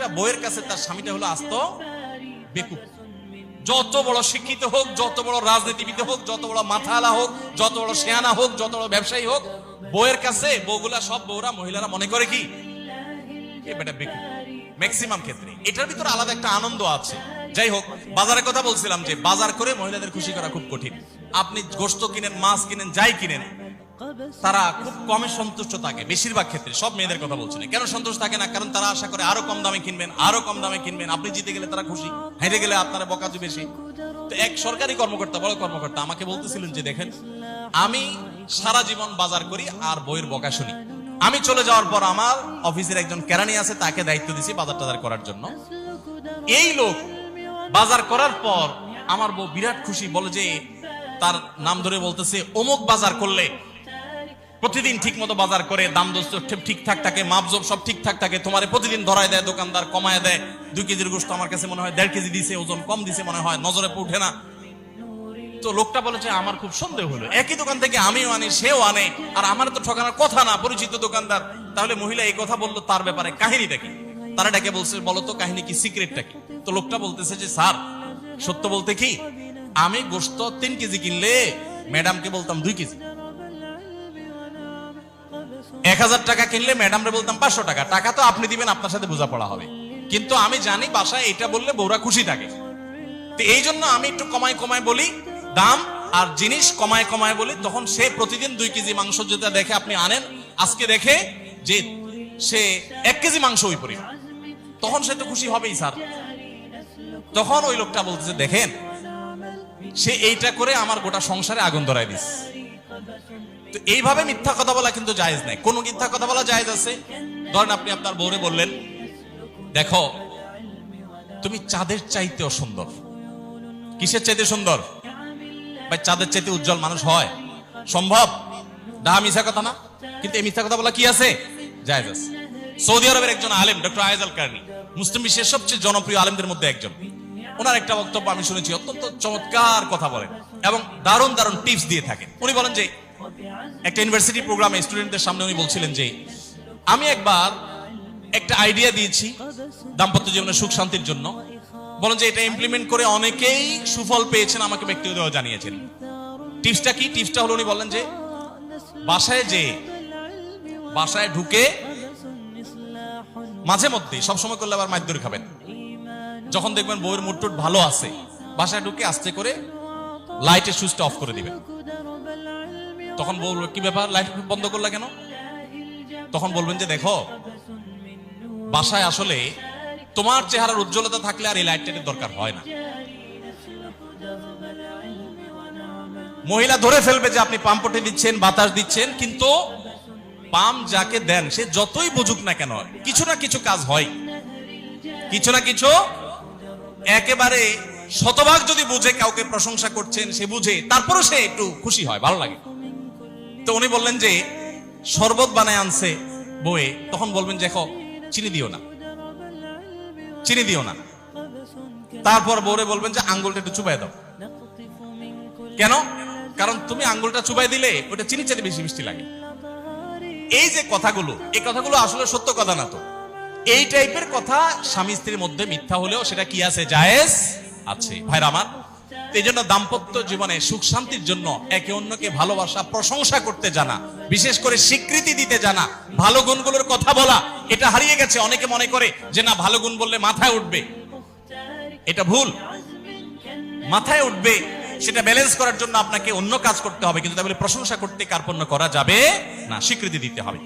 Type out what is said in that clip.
একটা বউয়ের কাছে তার স্বামীটা হলো আস্ত বেকুব। যত বড় শিক্ষিত হোক, যত বড় রাজনীতিবিদ হোক, যত বড় মাথালা হোক, যত বড় শেয়ানা হোক, যত বড় ব্যবসায়ী হোক, বউয়ের কাছে বউগুলা সব বউরা মহিলারা মনে করে কি এ বেটা বেকুব। ম্যাক্সিমাম ক্ষেত্রে এটার ভিতরে আলাদা একটা আনন্দ আছে। যাই হোক, বাজারের কথা বলছিলাম যে বাজার করে মহিলাদের খুশি করা খুব কঠিন। আপনি গোশত কিনেন, মাছ কিনেন, যাই কিনেন, তারা খুব কমে সন্তুষ্ট থাকে বেশিরভাগ ক্ষেত্রে। সব মেয়েদের কথা বলছি না। কেন সন্তুষ্ট থাকে না? কারণ তারা আশা করে আরো কম দামে কিনবেন, আরো কম দামে কিনবেন। আপনি জিতে গেলে তারা খুশি, হেরে গেলে আপনারা বকাজু বেশি। তো এক সরকারি কর্মকর্তা, বড় কর্মকর্তা আমাকে বলতেছিলেন যে দেখেন, আমি সারা জীবন বাজার করি আর বইয়ের বকা শুনি। আমি চলে যাওয়ার পর আমার অফিসের একজন কেরানি আছে, তাকে দায়িত্ব দিছি বাজার টাজার করার জন্য। এই লোক বাজার করার পর আমার বউ বিরাট খুশি, বলে যে তার নাম ধরে বলতেছে, অমুক বাজার করলে প্রতিদিন ঠিক মতো বাজার করে, দাম দোস্ত ঠিকঠাক থাকে, মাপজোপ সব ঠিকঠাক থাকে, তোমারে প্রতিদিন ধরায় দেয়, দোকানদার কমায় দেয়। 2 কেজির গোশত আমার কাছে মনে হয় 1.5 কেজি দিছে, ওজন কম দিছে মনে হয়, নজরে উঠে না। তো লোকটা বলেছে আমার খুব সন্দেহ হলো, একই দোকান থেকে আমিও আনি, সেও আনে, আর আমার তো ঠকানোর কথা না, পরিচিত দোকানদার। তাহলে মহিলা এই কথা বললো, তার ব্যাপারে কাহিনীটা কি? তারা ডেকে বলছে, বলো তো কাহিনী কি, সিক্রেটটা কি? তো লোকটা বলতেছে যে স্যার, সত্য বলতে কি, আমি গোশত 3 কেজি কিনলে ম্যাডামকে বলতাম 2 কেজি, 1000 টাকা কিনলে ম্যাডামরে বলতাম 500 টাকা। টাকা তো আপনি দিবেন, আপনার সাথে বোঝাপড়া হবে, কিন্তু আমি জানি বাসায় এটা বললে বউরা খুশি থাকে। তো এই জন্য আমি একটু কমায় কমায় বলি দাম, আর জিনিস কমায় কমায় বলি। তখন সে প্রতিদিন 2 কেজি মাংস যেটা দেখে আপনি আনেন, আজকে দেখে যে সে 1 কেজি মাংস ওই পরিমাণ, তখন সে তো খুশি হবেই স্যার। তখন ওই লোকটা বলতেছে দেখেন, সে এইটা করে আমার গোটা সংসারে আগুন ধরায় দিস। তো এইভাবে মিথ্যা কথা বলা কিন্তু জায়েজ নাই। কোন মিথ্যা কথা বলা জায়েজ আছে? ধরেন আপনি আপনার বউরে বললেন, দেখো তুমি চাঁদের চাইতেও সুন্দর। কিসের চাইতে সুন্দর? ভাই চাঁদের চাইতে উজ্জ্বল মানুষ হয় সম্ভব? ডাহা মিথ্যা কথা না? কিন্তু এই মিথ্যা কথা বলা কি আছে? জায়েজ আছে। সৌদি আরবের একজন আলেম ডক্টর আয়েজ আল কারনি, মুসলিম বিশ্বের সবচেয়ে জনপ্রিয় আলেমদের মধ্যে একজন। ওনার একটা বক্তব্য আমি শুনেছি, অত্যন্ত চমৎকার কথা বলেন এবং দারুণ দারুণ টিপস দিয়ে থাকেন। উনি বলেন যে একটা ইউনিভার্সিটি প্রোগ্রামে স্টুডেন্টদের সামনে উনি বলছিলেন যে আমি একবার একটা আইডিয়া দিয়েছি দাম্পত্য জীবনের সুখ শান্তির জন্য। বলেন যে এটা ইমপ্লিমেন্ট করে অনেকেই সুফল পেয়েছেন, আমাকে ব্যক্তিগতভাবে জানিয়েছেন। টিপসটা কি? টিপসটা হলো, উনি বললেন যে বাসায় ঢুকে মাঝে মধ্যে, সবসময় করলে আবার মাইর খাবেন, যখন দেখবেন বউয়ের মুড টুট ভালো আছে, বাসায় ঢুকে আস্তে করে লাইটের সুইচটা অফ করে দিবেন। তখন বলবে কি ব্যাপার, লাইট বন্ধ করলা কেন? তখন বলবেন যে দেখো, বাসায় আসলে তোমার চেহারার উজ্জ্বলতা থাকলে আর এই লাইটটার দরকার হয় না। মহিলা ধরে ফেলবে যে আপনি পাম্পটে দিচ্ছেন, বাতাস দিচ্ছেন, কিন্তু পাম্প যাকে দেন সে যতই বুঝুক না কেন, কিছু না কিছু কাজ হয়, কিছু না কিছু। একেবারে শতভাগ যদি বুঝে কাউকে প্রশংসা করছেন, সে বুঝে, তারপরে সে একটু খুশি হয়, ভালো লাগে। তো উনি বললেন যে শরবত বানায় আনছে বউয়ে, তখন বলবেন দেখো চিনি দিও না, চিনি দিও না। তারপর বউরে বলবেন যে আঙ্গুলটা একটু চুবাই দাও। কেন? কারণ তুমি আঙ্গুলটা চুবাই দিলে ওটা চিনি চাইতে বেশি মিষ্টি লাগে। এই যে কথাগুলো, এই কথাগুলো আসলে সত্য কথা না। তো এই টাইপের কথা স্বামী স্ত্রীর মধ্যে মিথ্যা হলেও সেটা কি আছে? জায়েজ আছে। ভাইরা আমার, এই জন্য দাম্পত্য জীবনে সুখ শান্তির জন্য একে অন্যকে ভালোবাসা, প্রশংসা করতে জানা, বিশেষ করে স্বীকৃতি দিতে জানা, ভালো গুণগুলোর কথা বলা, এটা হারিয়ে গেছে। অনেকে মনে করে যে না, ভালো গুণ বললে মাথায় উঠবে, এটা ভুল। মাথায় উঠবে সেটা ব্যালেন্স করার জন্য আপনাকে অন্য কাজ করতে হবে, কিন্তু তাহলে প্রশংসা করতে কার্পণ্য করা যাবে না, স্বীকৃতি দিতে হবে।